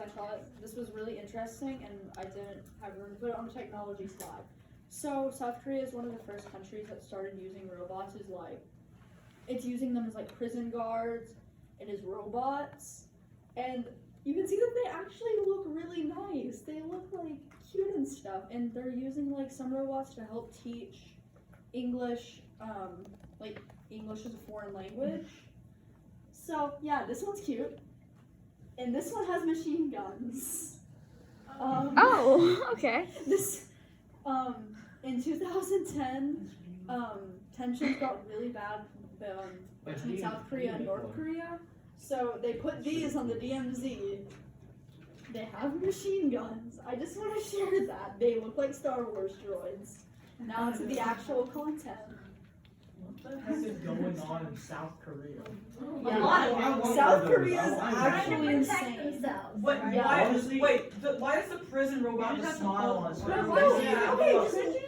I thought this was really interesting and I didn't have room to put it on the technology slide. So South Korea is one of the first countries that started using robots as like, it's using them as like prison guards and as robots. And you can see that they actually look really nice. They look like cute and stuff. And they're using like some robots to help teach English, like English as a foreign language. So yeah, this one's cute. And this one has machine guns. Oh, okay. This, in 2010, tensions got really bad between South Korea and North Korea. So they put these on the DMZ. They have machine guns. I just want to share that. They look like Star Wars droids. Now to the actual content. What the heck is going on in South Korea? Yeah, South Korea is actually insane. What, Yeah. why does the prison robot just smile on us?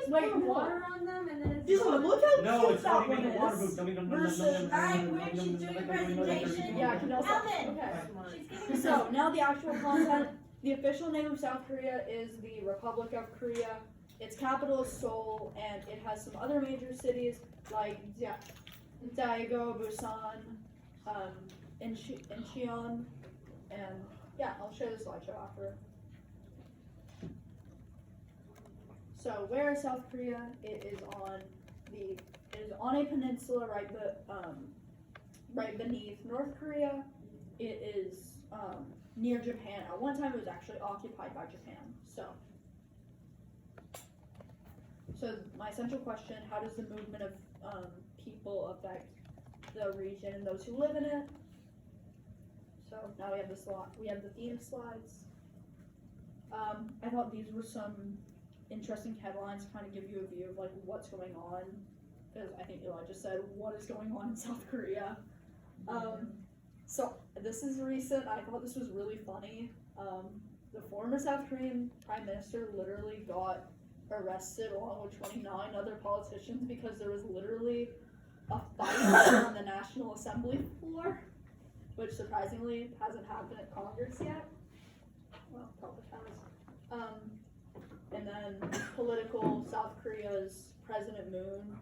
Wait, water on them and then it's just look how No, cute it's that not one even a water is. boot. Versus- Alright, when she's doing a presentation. Yeah, can also, Alvin, okay. she's giving So now the actual content. The official name of South Korea is the Republic of Korea. Its capital is Seoul, and it has some other major cities like Daegu, Busan, Incheon, and yeah, I'll share the slideshow after. So where is South Korea? It is on a peninsula right beneath North Korea. It is near Japan. At one time, it was actually occupied by Japan. So my central question: how does the movement of people affect the region and those who live in it? So now we have the theme slides. I thought these were some interesting headlines to kind of give you a view of like what's going on, because I think Eli just said what is going on in South Korea. So this is recent. I thought this was really funny. The former South Korean Prime Minister literally got arrested along with 29 other politicians because there was literally a fight on the National Assembly floor, which surprisingly hasn't happened at Congress yet. Well, probably has. And then political South Korea's President Moon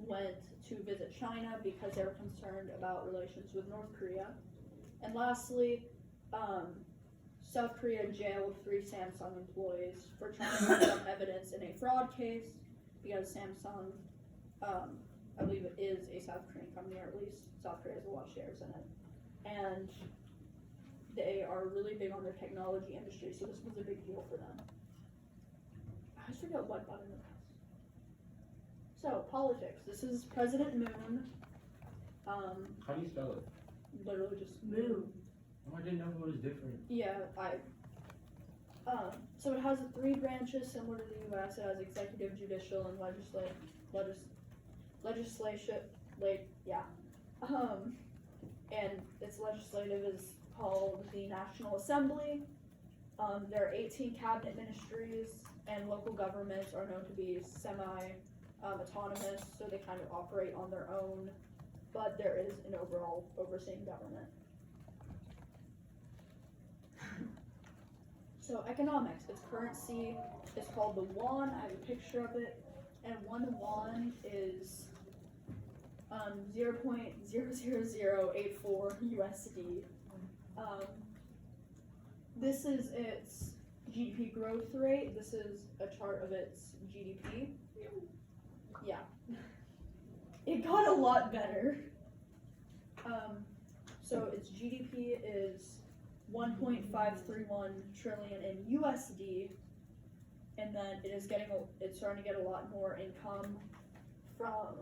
went to visit China because they were concerned about relations with North Korea. And lastly, South Korea jailed 3 Samsung employees for trying to find some evidence in a fraud case because Samsung, I believe it is a South Korean company, or at least South Korea has a lot of shares in it. And they are really big on their technology industry, so this was a big deal for them. I just forget what button it was. So, politics. This is President Moon. How do you spell it? Literally just Moon. Oh, I didn't know it was different. Yeah, so it has 3 branches similar to the U.S. It has executive, judicial, and legislation. And its legislative is called the National Assembly. There are 18 cabinet ministries, and local governments are known to be semi-autonomous, so they kind of operate on their own, but there is an overall overseeing government. So economics, its currency is called the won. I have a picture of it, and 1 won is 0.00084 USD. This is its GDP growth rate. This is a chart of its GDP. Yeah, it got a lot better. So its GDP is 1.531 trillion in USD, and then it's starting to get a lot more income from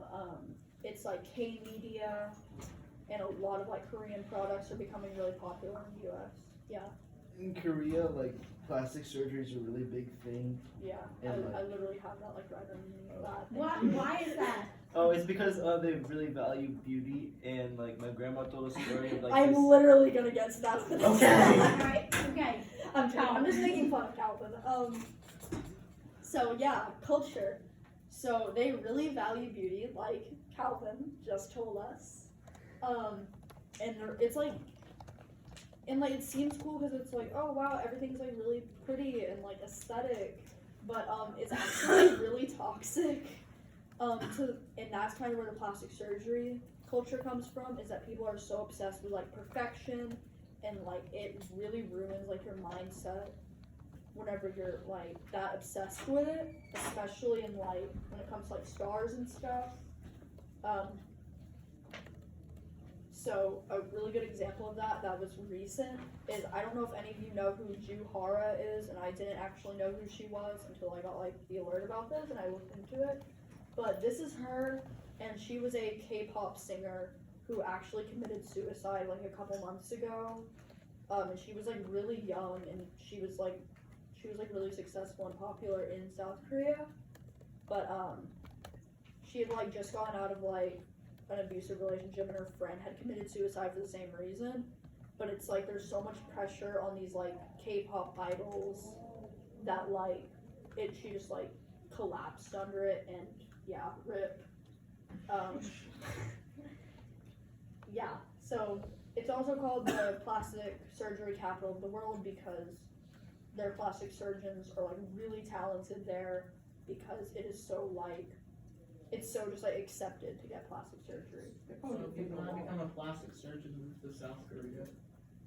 it's like K-media, and a lot of like Korean products are becoming really popular in the US. Yeah. In Korea, like plastic surgery is a really big thing. Yeah, And, I literally have that like right underneath that. Why is that? Oh, it's because they really value beauty, and like my grandma told a story of like I'm this. literally gonna get to that for this. Alright, okay. I'm kidding. I'm just making fun of Calvin. So yeah, culture. So they really value beauty, like Calvin just told us. And it's like and like it seems cool because it's like, oh wow, everything's like really pretty and like aesthetic, but it's actually like, really toxic. And that's kind of where the plastic surgery culture comes from, is that people are so obsessed with like perfection, and like it really ruins like your mindset whenever you're like that obsessed with it, especially in like when it comes to like stars and stuff. So a really good example of that was recent is, I don't know if any of you know who Ju Hara is, and I didn't actually know who she was until I got like the alert about this and I looked into it. But this is her, and she was a K-pop singer who actually committed suicide like a couple months ago. And she was like really young, and she was like really successful and popular in South Korea. But she had like just gotten out of like an abusive relationship, and her friend had committed suicide for the same reason. But it's like there's so much pressure on these like K-pop idols that like she just like collapsed under it, and yeah, rip. Yeah, so it's also called the plastic surgery capital of the world because their plastic surgeons are like really talented there, because it is so like, it's so just like accepted to get plastic surgery. So people want to become a plastic surgeon move to South Korea.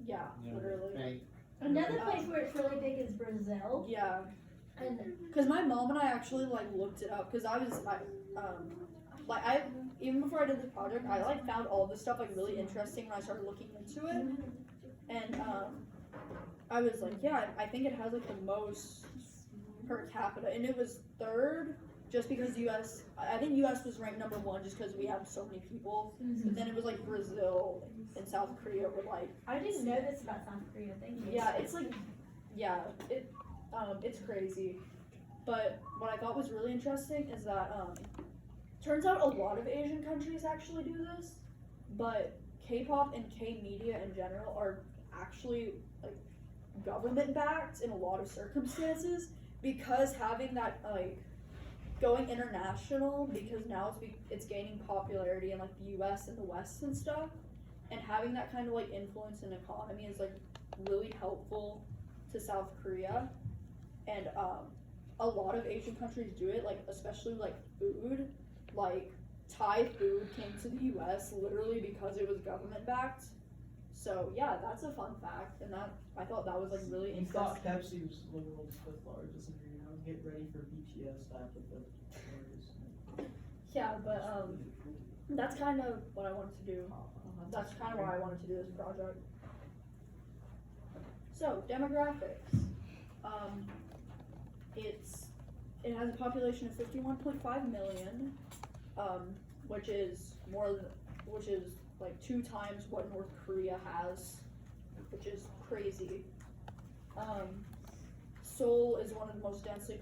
Yeah, Yeah. literally. Right. Another place where it's really big is Brazil. Yeah, And because my mom and I actually like looked it up, because I even before I did this project, I like found all this stuff like really interesting when I started looking into it, and I was like, yeah, I think it has like the most per capita, and it was third just because I think US was ranked number 1 just because we have so many people, but then it was like Brazil and South Korea were like, I didn't know this about South Korea. Thank you. yeah, it's like, yeah, it's crazy. But what I thought was really interesting is that turns out a lot of Asian countries actually do this, but K-pop and K-media in general are actually like government backed in a lot of circumstances, because having that like going international, because now it's gaining popularity in like the US and the West and stuff, and having that kind of like influence in economy is like really helpful to South Korea. And a lot of Asian countries do it, like especially like food, like Thai food came to the US literally because it was government backed. So yeah, that's a fun fact, and that I thought that was like really You thought interesting. Pepsi was the world's 5th largest, and you're now get ready for BTS back with the largest. Yeah, but that's kind of what I wanted to do. That's kind of why I wanted to do this project. So demographics. It has a population of 51.5 million, which is like 2 times what North Korea has, which is crazy. Seoul is one of the most densely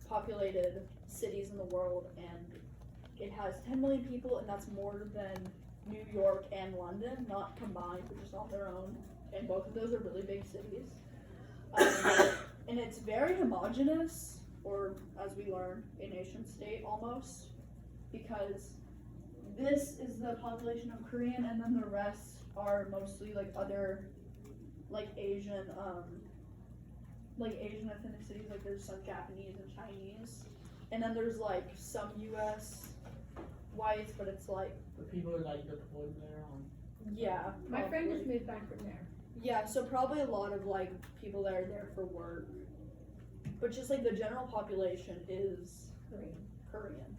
populated cities in the world, and it has 10 million people, and that's more than New York and London, not combined, but just on their own. And both of those are really big cities. And it's very homogenous, or as we learn, a nation state almost, because this is the population of Korean, and then the rest are mostly like other like Asian ethnicities, like there's some Japanese and Chinese, and then there's like some US whites, but it's like, The people are like deployed there on. yeah. My friend probably. just moved back from there. Yeah, so probably a lot of like people that are there for work, but just like the general population is Korean.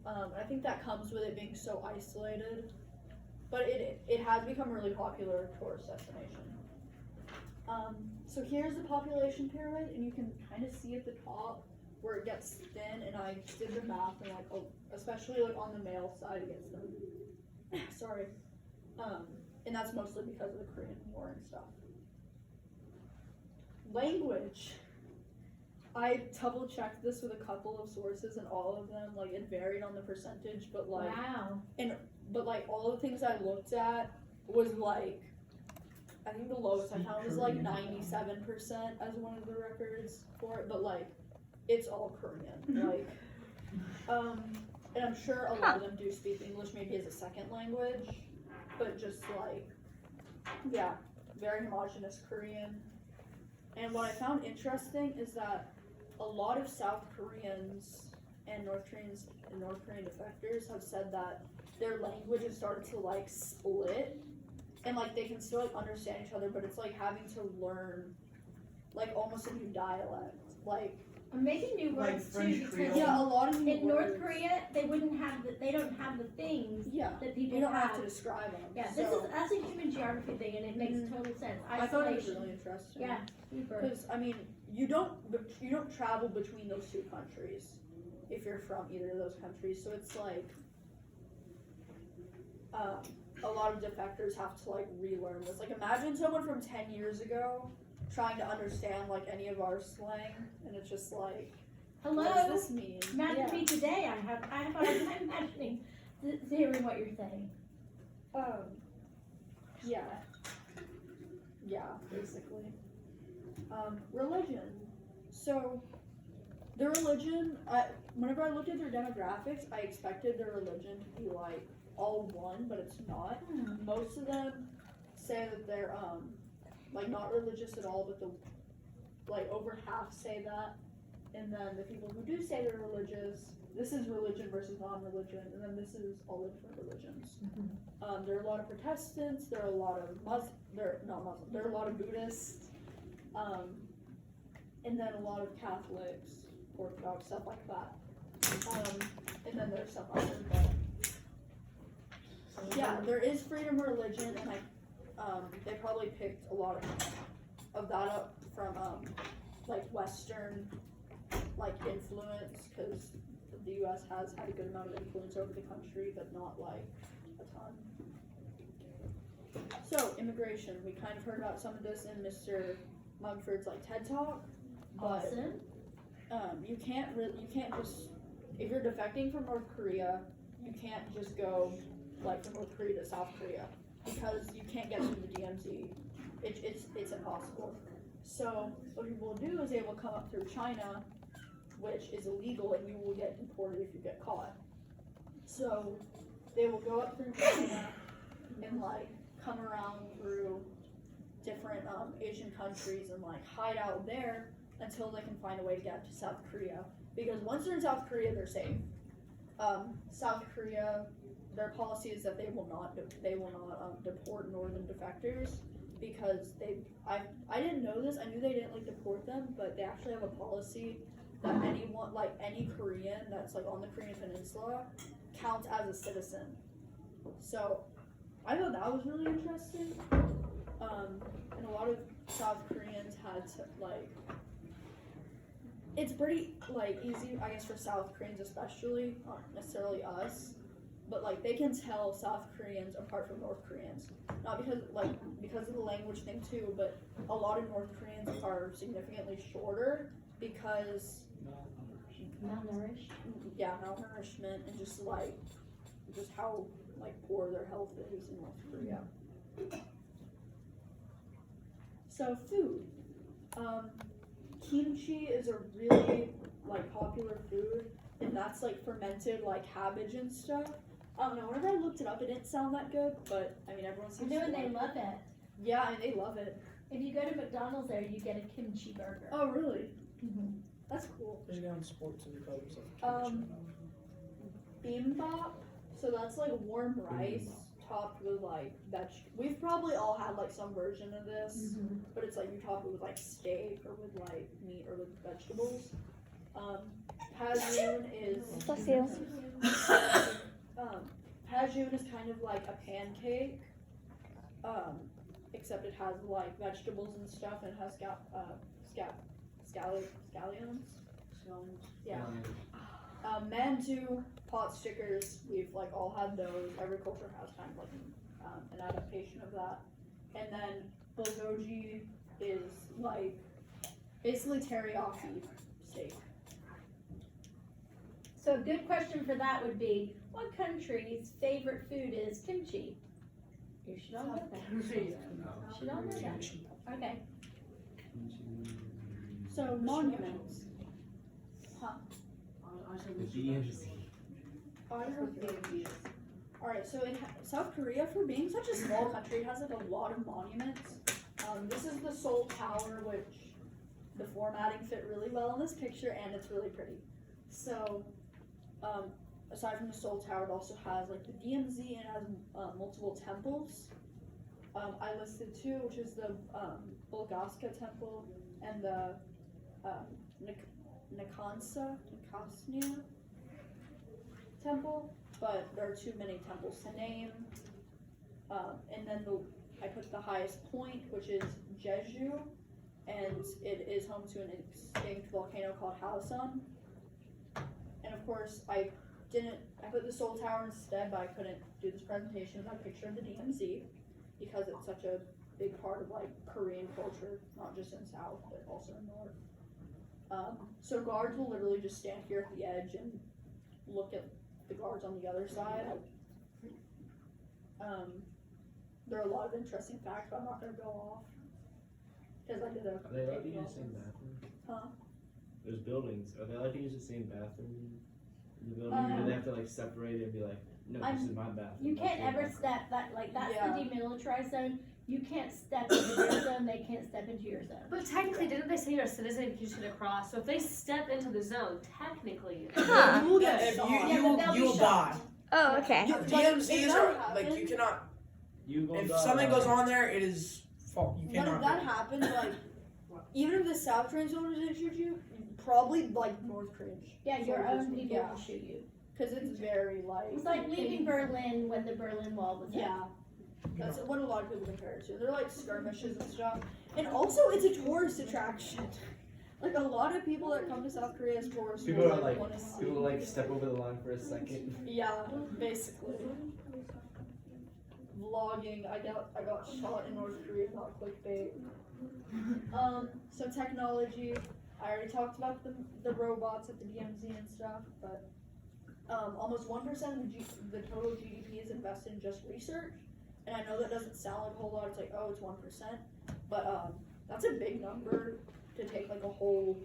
I think that comes with it being so isolated, but it has become a really popular tourist destination. So here's the population pyramid, and you can kind of see at the top where it gets thin, and I did the math, and like, especially like on the male side it gets thin. Sorry. And that's mostly because of the Korean War and stuff. Language. I double checked this with a couple of sources, and all of them, like, it varied on the percentage, but like, Wow. but like all the things I looked at was like, I think the lowest I found was like 97% as one of the records for it, but like, it's all Korean, like, and I'm sure a lot of them do speak English maybe as a second language, but just like, yeah, very homogenous Korean. And what I found interesting is that a lot of South Koreans and North Korean defectors have said that their language has started to like split, and like they can still like understand each other, but it's like having to learn like almost a new dialect. Like Or maybe new Like words French too, because Creole. yeah, a lot of new in words. North Korea they wouldn't have they don't have the things Yeah, that you people don't have. have to describe them. Yeah, so that's a human geography thing, and it makes total sense. I thought it was Isolation. really interesting. Yeah, super. Because I mean, you don't travel between those two countries if you're from either of those countries. So it's like a lot of defectors have to like relearn this. Like imagine someone from 10 years ago trying to understand like any of our slang, and it's just like, Hello. what does this mean? Imagine me today. I have a hard time imagining hearing what you're saying. Yeah, basically. Religion. So, their religion, whenever I looked at their demographics, I expected their religion to be like all one, but it's not. Most of them say that they're like not religious at all, but like over half say that. And then the people who do say they're religious, this is religion versus non-religion, and then this is all the different religions. There are a lot of Protestants, there are a lot of there are a lot of Buddhists, and then a lot of Catholics, Orthodox, stuff like that. And then there's some other, but yeah, there is freedom of religion, and they probably picked a lot of that up from like Western like influence, because the U.S. has had a good amount of influence over the country, but not like a ton. So immigration, we kind of heard about some of this in Mr. Mugford's like TED Talk, but Awesome. you can't just, if you're defecting from North Korea, you can't just go like from North Korea to South Korea, because you can't get through the DMZ. It's impossible. So what people will do is they will come up through China, which is illegal, and you will get deported if you get caught. So they will go up through China and like come around through different Asian countries and like hide out there until they can find a way to get to South Korea. Because once they're in South Korea, they're safe. South Korea, their policy is that they will not deport northern defectors, because I didn't know this. I knew they didn't like deport them, but they actually have a policy that anyone, like any Korean that's like on the Korean Peninsula, counts as a citizen. So I thought that was really interesting. And a lot of South Koreans had to like, it's pretty like easy, I guess, for South Koreans especially, not necessarily us, but like they can tell South Koreans apart from North Koreans. Not because of the language thing too, but a lot of North Koreans are significantly shorter because Malnourished. malnourishment, and just how like poor their health is in North Korea. So food. Kimchi is a really like popular food, and that's like fermented like cabbage and stuff. I don't know, whenever I looked it up, it didn't sound that good, but I mean everyone I seems know, to and they like love it. Yeah, and they love it. If you go to McDonald's there, you get a kimchi burger. Oh really? Mm-hmm. That's cool. There's a guy on sports and he called himself Bibimbap, so that's like warm rice topped with like we've probably all had like some version of this, but it's like you top it with like steak or with like meat or with vegetables. Pajun is Bless you. Pajun is kind of like a pancake, except it has like vegetables and stuff, and it has scallions. Yeah. Mandu pot stickers, we've like all had those. Every culture has kind of like an adaptation of that. And then bulgogi is like basically teriyaki steak. So a good question for that would be, what country's favorite food is kimchi? You should all know that. You should all know that. Okay. So monuments. The DMZ. Alright, so South Korea, for being such a small country, has like a lot of monuments. This is the Seoul Tower, which the formatting fit really well in this picture, and it's really pretty. So, aside from the Seoul Tower, it also has like the DMZ and it has multiple temples. I listed two, which is the Bulgaska Temple and the Nikasnia Temple, but there are too many temples to name. And then I put the highest point, which is Jeju, and it is home to an extinct volcano called Halasan. And of course, I put the Seoul Tower instead, but I couldn't do this presentation without a picture of the DMZ because it's such a big part of like Korean culture, not just in South, but also in North. So guards will literally just stand here at the edge and look at the guards on the other side. There are a lot of interesting facts, but I'm not going to go off. Because I did a. Are they allowed to use the same bathroom? Huh? There's buildings. Are they allowed to use the same bathroom in the building? Or do they have to like separate it and be like, no, this is my bathroom? You that's can't your ever bathroom." step that, like, that's Yeah. the demilitarized zone. You can't step into their zone, they can't step into your zone. But technically, didn't they say you're a citizen if you shoot across? So if they step into the zone, technically. Huh. You will Yeah, get but you will die. Oh, okay. You, DMZs that are happened- like you cannot. You go If die. something goes on there, it is fault. You When cannot. that do it. happens, like, even if the South Korean soldiers didn't shoot you, probably like North Korean. Yeah, your soldiers own would- people yeah. will shoot you. Because it's very like. It's like leaving Berlin when the Berlin Wall was up. Yeah. That's what a lot of people compare it to. They're like skirmishes and stuff. And also, it's a tourist attraction. Like, a lot of people that come to South Korea as tourists People will, are like, want to see. people like step over the line for a second. Yeah, basically. Vlogging, I got shot in North Korea, not clickbait. So technology, I already talked about the robots at the DMZ and stuff, but almost 1% of the total GDP is invested in just research. And I know that doesn't sound like a whole lot, it's like, oh, it's 1%, but that's a big number to take like a whole,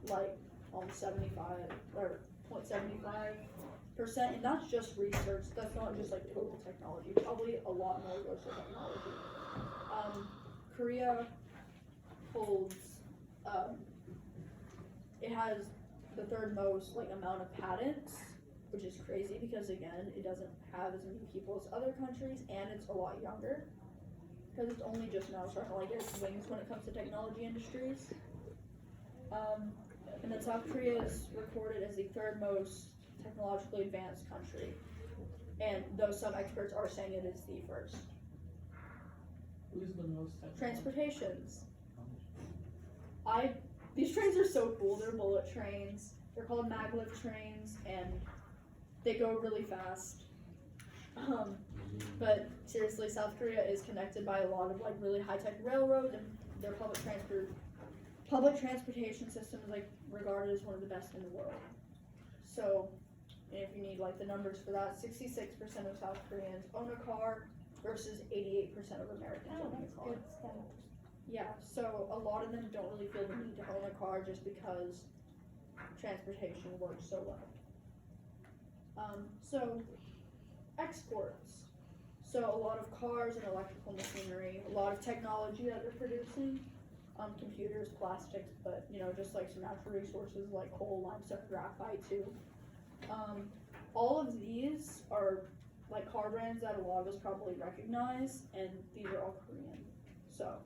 like, almost 75, or 0.75%, and that's just research, that's not just like total technology, probably a lot more goes to technology. Korea holds, it has the third most like amount of patents, which is crazy because again, it doesn't have as many people as other countries, and it's a lot younger, because it's only just now starting to like get its wings when it comes to technology industries. And then South Korea is recorded as the third most technologically advanced country, and though some experts are saying it is the first. Who's the most Transportations. These trains are so cool. They're bullet trains. They're called maglev trains, and they go really fast. But seriously, South Korea is connected by a lot of like really high-tech railroads, and their public transportation system is like regarded as one of the best in the world. So, if you need like the numbers for that, 66% of South Koreans own a car versus 88% of Americans own a car. Yeah, so a lot of them don't really feel the need to own a car just because transportation works so well. So, exports. So a lot of cars and electrical machinery, a lot of technology that they're producing, computers, plastics, but you know, just like some natural resources like coal, limestone, graphite too. All of these are like car brands that a lot of us probably recognize, and these are all Korean. So,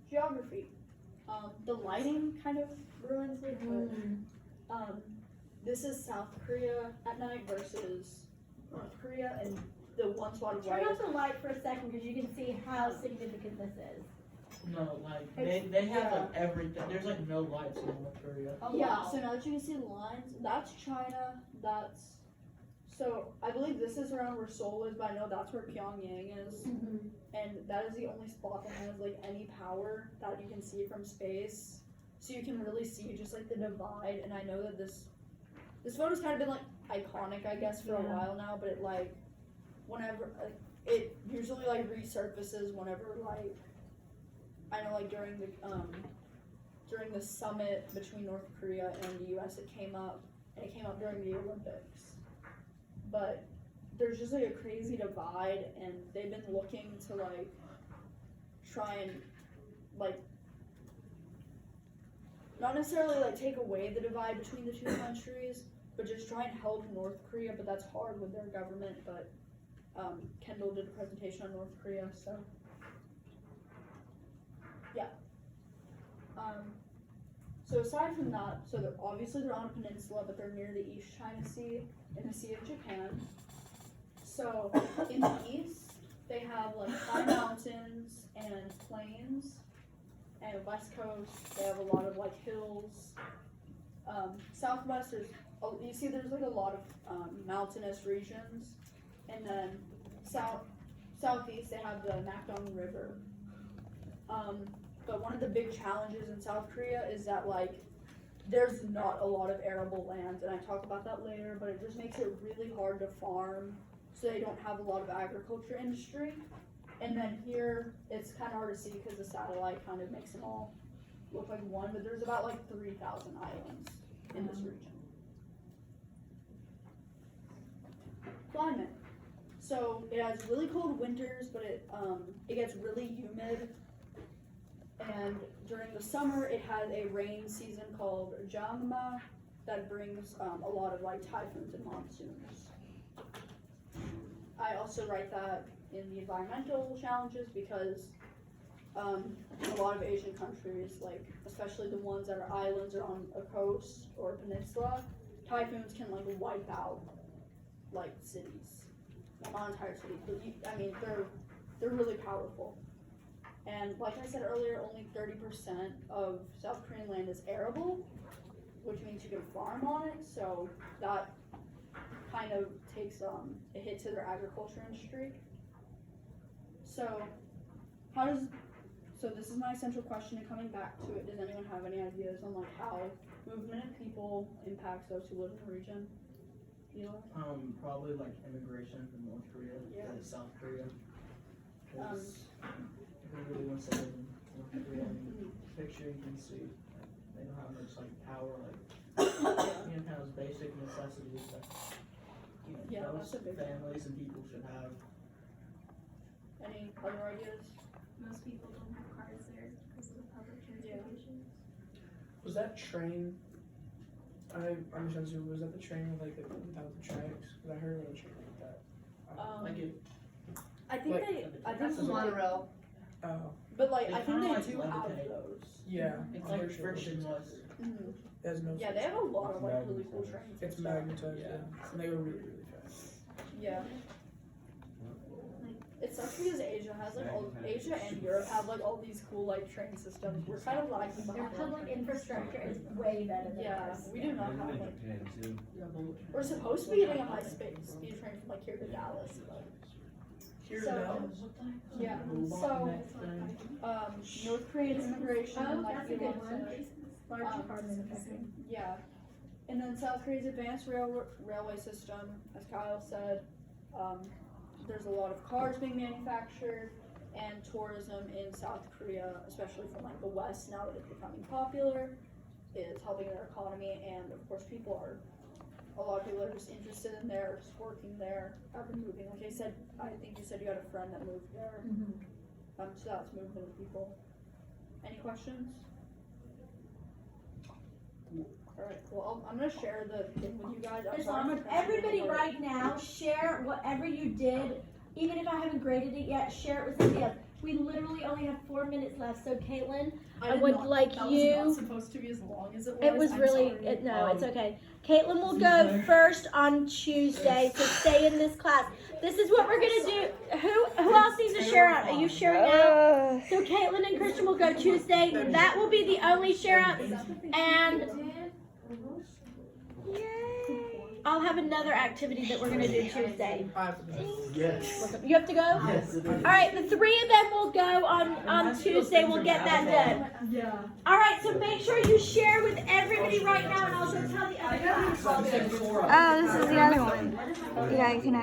geography. The lighting kind of ruins it, but this is South Korea at night versus North Korea, and the one spot of Turn white. off the light for a second because you can see how significant this is. No, like they have like everything. There's like no lights in North Korea. Oh, Yeah, wow. so now that you can see the lines, that's China, so I believe this is around where Seoul is, but I know that's where Pyongyang is, and that is the only spot that has like any power that you can see from space, so you can really see just like the divide, and I know that this photo's kind of been like iconic, I guess, for a while now, but it like, whenever, it usually like resurfaces whenever like, I know like during the summit between North Korea and the US, it came up, and it came up during the Olympics. But there's just like a crazy divide, and they've been looking to like try and like not necessarily like take away the divide between the two countries, but just try and help North Korea. But that's hard with their government. But Kendall did a presentation on North Korea, so yeah. So aside from that, so they're on a peninsula, but they're near the East China Sea and the Sea of Japan. So in the east, they have like high mountains and plains, and west coast they have a lot of like hills. Southwest there's like a lot of mountainous regions, and then southeast they have the Nakdong River. But one of the big challenges in South Korea is that like there's not a lot of arable land, and I talk about that later, but it just makes it really hard to farm, so they don't have a lot of agriculture industry. And then here it's kind of hard to see because the satellite kind of makes them all look like one, but there's about like 3,000 islands in this region. Climate. So it has really cold winters, but it gets really humid. And during the summer, it has a rain season called Jangma that brings a lot of like typhoons and monsoons. I also write that in the environmental challenges because a lot of Asian countries, like especially the ones that are islands or on a coast or a peninsula, typhoons can like wipe out like cities, not entire cities, but they're really powerful. And like I said earlier, only 30% of South Korean land is arable, which means you can farm on it. So that kind of takes a hit to their agriculture industry. So this is my central question, and coming back to it, does anyone have any ideas on like how movement of people impacts those who live in the region? Eli? Probably like immigration from North Korea to South Korea. 'Cause everybody wants to live in North Korea. I mean, picture you can see they don't have much like power, like kind of basic necessities that That's a most big one. families and people should have. Any other ideas? Most people don't have cars there because of public transportation. Was that train? I'm just trying to. Was that the train with like without the tracks? Because I heard of a train like that. Like it, I think that's a monorail. Oh, but like They I think kinda, they like, do have levitate. those. yeah. It's I'm like pretty sure it was. frictionless. Mhm. There's no. Yeah, they have a lot of like really cool Magnetized. trains. It's and stuff. magnetized. Yeah. Yeah. And they go really, really fast. Yeah. It sucks because Asia has like Asia and Europe have like all these cool like train systems. We're kind of lagging Their behind. public infrastructure is way better than Yeah, ours. we do not Even have in like. Japan too. Yeah, but We're supposed to be getting a high speed train from like here to Dallas, but Here So- to Dallas. yeah. Move So on next thing. North Korean immigration, Oh, like that's a Elon good one. said. Large car manufacturing. Yeah. And then South Korea's advanced railway system, as Kyle said, there's a lot of cars being manufactured, and tourism in South Korea, especially from like the West, now that it's becoming popular, is helping their economy. And of course, a lot of people are just interested in there, just working there, have been moving. Like I said, I think you said you had a friend that moved there. So that's movement of people. Any questions? Alright, well, I'm gonna share the thing with you guys. I'm sorry for Everybody trying to- right now, share whatever you did, even if I haven't graded it yet, share it with somebody else. We literally only have 4 minutes left, so Caitlin, I did would not- like that you- was not supposed to be as long as it was. it was I'm really, sorry. it's okay. Caitlin will go first on Tuesday, so stay in this class. This is what we're gonna do. Who else needs to share out? Are you sharing out? So Caitlin and Christian will go Tuesday. That will be the only share out, and I'll have another activity that we're gonna do Tuesday. Yes. You have to go? Yes, it is. All right, the 3 of them will go on Tuesday. We'll get that done. Yeah. All right, so make sure you share with everybody right now, and I'll go tell the other guys. Oh, this is the other one. Yeah, you can have.